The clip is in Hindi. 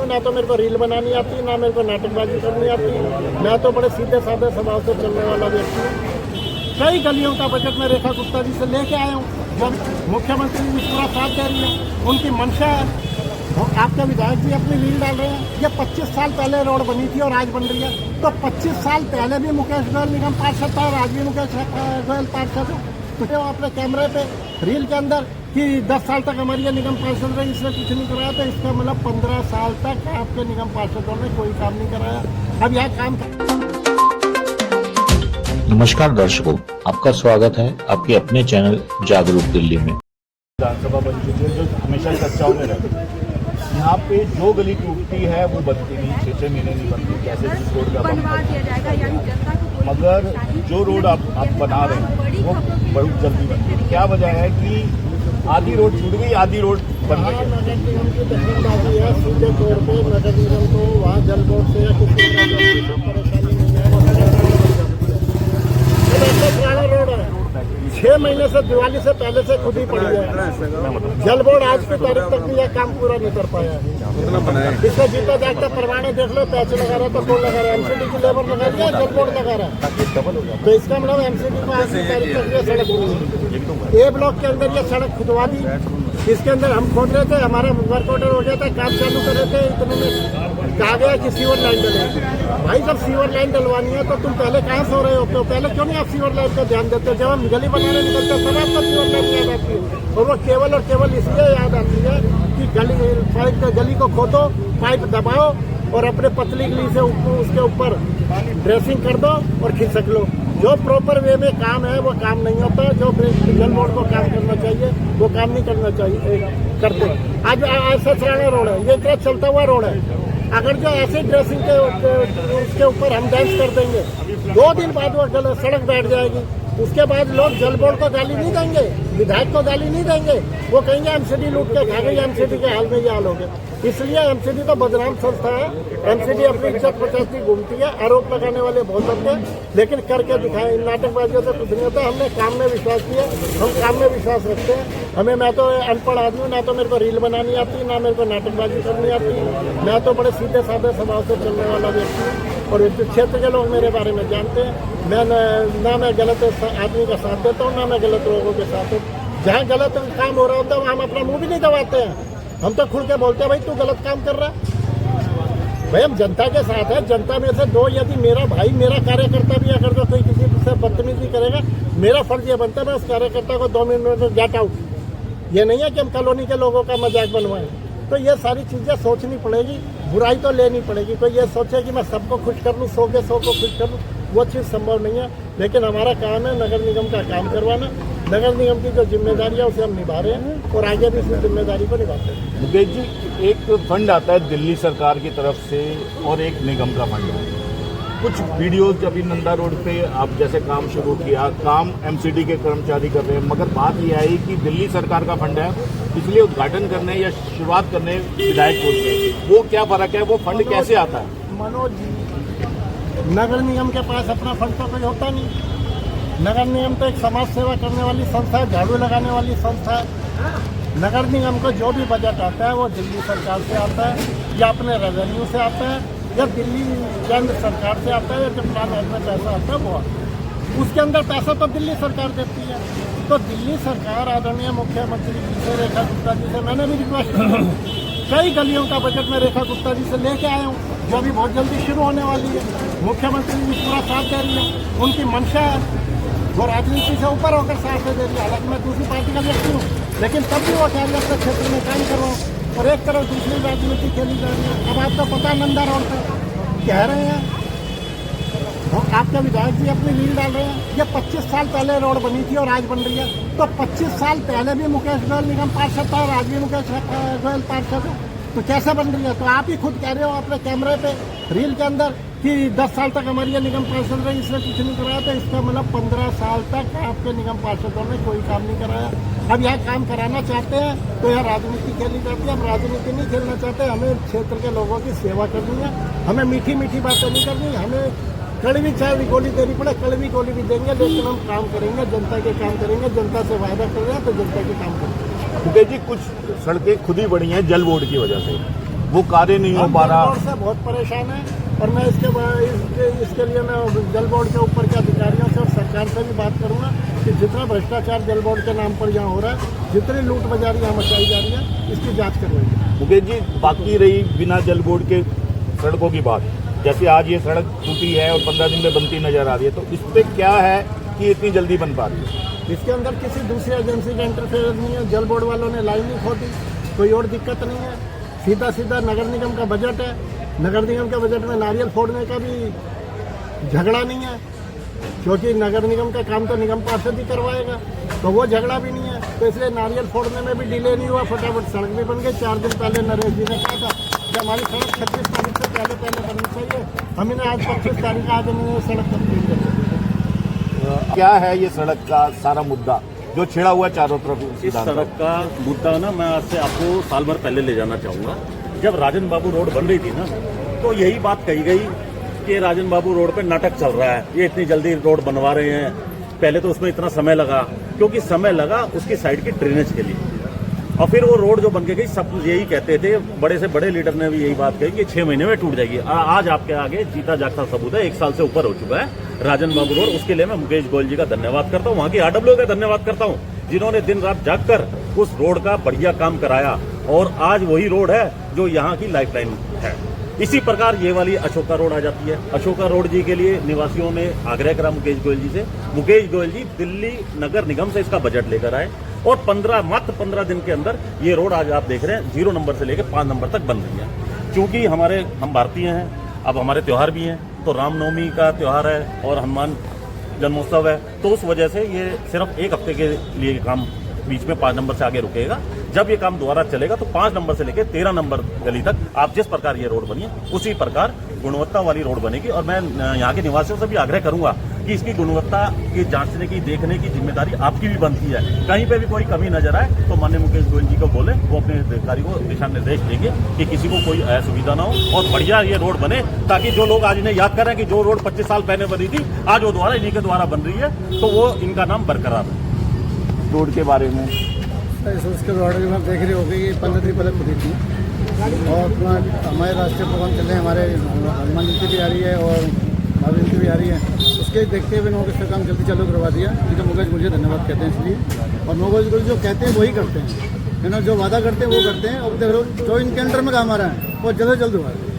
हूँ, ना तो मेरे को रील बनानी आती, ना मेरे को नाटकबाजी करनी आती। मैं तो बड़े सीधे साधे स्वभाव से चलने वाला व्यक्ति हूँ। कई गलियों का बजट मैं रेखा गुप्ता जी से लेके आया हूँ। जब मुख्यमंत्री जी पूरा साथ दे रही है, उनकी मंशा है। आपका विधायक जी अपनी रील डाल रहे हैं। ये 25 साल पहले रोड बनी थी और आज बन रही है। तो 25 साल पहले भी मुकेश गोयल निगम पार्षद था और आज भी मुकेश गोयल पार्षद है। तो अपने कैमरे पे रील के अंदर कि 10 साल तक हमारी ये निगम पार्षद रही, इसने कुछ नहीं कराया, तो इसका मतलब 15 साल तक आपके निगम पार्षदों ने कोई काम नहीं कराया। अब यह काम नमस्कार दर्शकों, आपका स्वागत है आपके अपने चैनल जागरूक दिल्ली में। विधानसभा बन चुकी है जो हमेशा चर्चाओं में रहती है। यहाँ पे जो गली टूटती है वो बनती नहीं, 6-6 महीने नहीं बनती। कैसे जिस रोड का बनवा दिया जाएगा, यानी जनता को, मगर जो रोड आप बना रहे हैं वो बहुत जल्दी बनती है। क्या वजह है कि आधी रोड छूट गई, आधी रोड बन गई है। नगर निगम की दखलंदाजी है सीधे तौर पे। नगर निगम को वहाँ जल बोर्ड से या किसी परेशानी नहीं है। पुराना रोड है, 6 महीने से दिवाली से पहले से खुद ही पड़ी है। जल बोर्ड आज की तारीख तक भी यह काम पूरा नहीं कर पाया है। इसका जीता जागता परवाने देख लो, पैसे लगा रहा है तो कौन लगा रहा है? एमसीडी की लेबर लगा रही है, जल बोर्ड लगा रहा है। तो इसका मतलब एमसीडी को आज की तारीख तक ये सड़क हुई। ए ब्लॉक के अंदर ये सड़क खुदवा दी। इसके अंदर हम खोद रहे थे, हमारा वर्क ऑर्डर हो गया था, काम चालू कर रहे थे, इतने में कहा गया कि सीवर लाइन डलेगी। भाई जब सीवर लाइन डलवानी है तो तुम पहले कहाँ सो रहे होते हो? पहले क्यों नहीं आप सीवर लाइन पर ध्यान देते हो? जब हम गली बनाने निकलते हैं तब आपको सीवर लाइन याद आती है। और वो केवल और केवल इसलिए याद आती है कि गली को खोदो, पाइप दबाओ और अपने पतली गली से उसके ऊपर ड्रेसिंग कर दो और खिसक लो। जो प्रॉपर वे में काम है वो काम नहीं होता। जो जल बोर्ड को काम करना चाहिए वो काम नहीं करना चाहिए करते। आज ऐसा सराहना रोड है, ये इतना चलता हुआ रोड है। अगर जो ऐसे ड्रेसिंग के उसके ऊपर हम डांस कर देंगे, 2 दिन बाद वो सड़क बैठ जाएगी। उसके बाद लोग जल बोर्ड को गाली नहीं देंगे, विधायक को गाली नहीं देंगे। वो कहेंगे एमसीडी लूट के खा गई, एमसीडी के हाल में ये हाल हो गया। इसलिए एमसीडी तो बदनाम संस्था है। एमसीडी अपनी इज्जत बचाती घूमती है। आरोप लगाने वाले बहुत होते हैं, लेकिन करके दिखाए। इन नाटकबाजियों से कुछ नहीं होता। हमने काम में विश्वास किया, हम काम में विश्वास रखते हैं। मैं तो अनपढ़ आदमी हूँ, ना तो मेरे को रील बनानी आती, ना मेरे को नाटकबाजी करनी आती। मैं तो बड़े सीधे साधे स्वभाव से चलने वाला व्यक्ति हूँ और क्षेत्र के लोग मेरे बारे में जानते हैं। मैं ना मैं गलत आदमी का साथ देता हूँ, ना मैं गलत लोगों के साथ हूँ। जहाँ गलत काम हो रहा होता है वहाँ हम अपना मुंह भी नहीं दबाते हैं। हम तो खुल के बोलते हैं भाई तू गलत काम कर रहा है। भाई हम जनता के साथ है। जनता में से दो, यदि मेरा भाई मेरा कार्यकर्ता भी अगर जो कोई किसी से बदतमीजी करेगा, मेरा फर्ज ये बनता है मैं उस कार्यकर्ता को 2 मिनट में गेट आउट। ये नहीं है कि हम कॉलोनी के लोगों का मजाक बनवाएं। तो ये सारी चीज़ें सोचनी पड़ेगी, बुराई तो लेनी पड़ेगी। कोई ये सोचे कि मैं सबको खुश कर लूँ, 100 के 100 को खुश कर लूँ, वो चीज़ संभव नहीं है। लेकिन हमारा काम है नगर निगम का काम करवाना। नगर निगम की जो जिम्मेदारी है उसे हम निभा रहे हैं और आगे भी इस जिम्मेदारी को निभाते हैं। मुकेश जी, एक फंड आता है दिल्ली सरकार की तरफ से और एक निगम का फंड है। कुछ वीडियोज अभी नंदा रोड पे आप जैसे काम शुरू किया, काम एमसीडी के कर्मचारी कर रहे हैं, मगर बात ये आई कि दिल्ली सरकार का फंड है, इसलिए उद्घाटन करने या शुरुआत करने विधायक बोलते हैं। वो क्या फर्क है? वो फंड कैसे आता है? मनोज जी, नगर निगम के पास अपना फंड तो कोई होता नहीं। नगर निगम तो एक समाज सेवा करने वाली संस्था है, झाड़ू लगाने वाली संस्था है। नगर निगम को जो भी बजट आता है वो दिल्ली सरकार से आता है या अपने रेवेन्यू से आता है या दिल्ली केंद्र सरकार से आता है या जो प्लान में पैसा आता है वो। उसके अंदर पैसा तो दिल्ली सरकार देती है। तो दिल्ली सरकार आदरणीय मुख्यमंत्री जी से, रेखा गुप्ता जी से मैंने भी रिक्वेस्ट की। कई गलियों का बजट मैं रेखा गुप्ता जी से लेके आया हूँ, जो भी बहुत जल्दी शुरू होने वाली है। मुख्यमंत्री जी पूरा साथ दे रही है। उनकी मंशा है, वो राजनीति से ऊपर होकर साथ दे रही है। हालांकि मैं दूसरी पार्टी का व्यक्ति हूँ, लेकिन तब भी वो कह अपने क्षेत्र में काम कर रहा हूँ और एक तरफ दूसरी राजनीति खेली जा रही है। अब आपको पता नंदा रोड पर कह रहे हैं, आपके विधायक जी अपनी रील डाल रहे हैं। ये 25 साल पहले रोड बनी थी और आज बन रही है। तो 25 साल पहले भी मुकेश गोयल निगम पार्षद था और आज भी मुकेश गोयल पार्षद है। तो कैसे बन रही है? तो आप ही खुद कह रहे हो अपने कैमरे पे रील के अंदर कि 10 साल तक हमारी ये निगम पार्षद रही, इसने कुछ नहीं कराया। तो इसका मतलब 15 साल तक आपके निगम पार्षदों ने कोई काम नहीं कराया। अब यहाँ काम कराना चाहते हैं तो यहाँ राजनीति खेली जाती है। हम राजनीति नहीं खेलना चाहते। हमें क्षेत्र के लोगों की सेवा करनी है। हमें मीठी मीठी बातें नहीं करनी। हमें कड़वी चाय भी गोली देनी पड़े, कड़वी गोली भी देंगे, लेकिन हम काम करेंगे, जनता के काम करेंगे। जनता से वादा कर रहे हैं तो जनता के काम करेंगे। मुकेश जी, कुछ सड़कें खुद ही बड़ी हैं जल बोर्ड की वजह से। वो कार्य नहीं हो हम पा जल रहा। बोर्ड से बहुत परेशान है और मैं इसके लिए मैं जल बोर्ड के ऊपर के अधिकारियों से और सरकार से भी बात करूंगा कि जितना भ्रष्टाचार जल बोर्ड के नाम पर यहाँ हो रहा है, जितनी लूट बाजारी यहाँ मचाई जा रही है, इसकी जांच करवाइए। मुकेश जी, बाकी रही बिना जल बोर्ड के सड़कों की बात, जैसे आज ये सड़क टूटी है और 15 दिन में बनती नजर आ रही है, तो इस पे क्या है कि इतनी जल्दी बन पा रही है? इसके अंदर किसी दूसरी एजेंसी का इंटरफेयर नहीं है, जल बोर्ड वालों ने लाइन नहीं खोदी, कोई और दिक्कत नहीं है। सीधा सीधा नगर निगम का बजट है, नगर निगम के बजट में नारियल फोड़ने का भी झगड़ा नहीं है, क्योंकि नगर निगम का काम तो निगम पार्षद ही करवाएगा, तो वो झगड़ा भी नहीं है। तो इसलिए नारियल फोड़ने में भी डिले नहीं हुआ, फटाफट सड़क भी बन गई। 4 दिन पहले नरेश जी ने कहा था कि हमारी सड़क 36 तारीख से पहले बननी चाहिए, हमने आज 25 तारीख आज हमने सड़क कंप्लीट कर दी। क्या है ये सड़क का सारा मुद्दा जो छिड़ा हुआ है चारों तरफ? इस सड़क का मुद्दा ना मैं आज से आपको साल भर पहले ले जाना चाहूँगा। जब राजन बाबू रोड बन रही थी ना, तो यही बात कही गई कि राजन बाबू रोड पे नाटक चल रहा है, ये इतनी जल्दी रोड बनवा रहे हैं। पहले तो उसमें इतना समय लगा, क्योंकि समय लगा उसकी साइड की ड्रेनेज के लिए, और फिर वो रोड जो बन के गई, सब यही कहते थे, बड़े से बड़े लीडर ने भी यही बात कही कि 6 महीने में टूट जाएगी। आज आपके आगे जीता जागता सबूत है, 1 साल से ऊपर हो चुका है राजन बाबू रोड। उसके लिए मैं मुकेश गोयल जी का धन्यवाद करता हूँ, वहाँ की आरडब्ल्यू का धन्यवाद करता हूँ, जिन्होंने दिन रात जागकर उस रोड का बढ़िया काम कराया, और आज वही रोड है जो यहाँ की लाइफलाइन है। इसी प्रकार ये वाली अशोका रोड आ जाती है। अशोका रोड जी के लिए निवासियों ने आग्रह करा मुकेश गोयल जी से, मुकेश गोयल जी दिल्ली नगर निगम से इसका बजट लेकर आए, और मात्र 15 दिन के अंदर ये रोड आज आप देख रहे हैं 0 नंबर से लेकर 5 नंबर तक बन रही है। क्योंकि हम भारतीय हैं, अब हमारे त्योहार भी हैं, तो रामनवमी का त्योहार है और हनुमान जन्मोत्सव है, तो उस वजह से ये सिर्फ 1 हफ्ते के लिए काम बीच में 5 नंबर से आगे रुकेगा। जब ये काम दोबारा चलेगा तो 5 नंबर से लेकर 13 नंबर गली तक आप जिस प्रकार ये रोड बनी है, उसी प्रकार गुणवत्ता वाली रोड बनेगी। और मैं यहाँ के निवासियों से भी आग्रह करूंगा कि इसकी गुणवत्ता की जांचने की, देखने की जिम्मेदारी आपकी भी बनती है। कहीं पे भी कोई कमी नजर आए तो माननीय मुकेश गोयल जी को बोले, वो अपने अधिकारी को दिशा निर्देश देंगे कि किसी को कोई असुविधा ना हो और बढ़िया ये रोड बने, ताकि जो लोग आज इन्हें याद कर रहे हैं कि जो रोड 25 साल पहले बनी थी, आज वो दोबारा इन्हीं के द्वारा बन रही है, तो वो इनका नाम बरकरार है। रोड के बारे में उसके बारे में देख रही होगी कि 15 दिन पहले खुली थी, और हमारे राष्ट्रीय प्रोग्राम चल रहे हैं, हमारे हनुमान जयंती भी आ रही है और महावीर जयंती भी आ रही है, उसके देखते हुए लोगों इसका काम जल्दी चालू करवा दिया। जिनको मुकेश गोयल जी धन्यवाद कहते हैं इसलिए, और मुकेश गोयल जो कहते हैं वही करते हैं, जो वादा करते हैं वो करते हैं, और देख लो जो इनके अंडर में काम आ रहा है वो जल्द से जल्द हुआ है।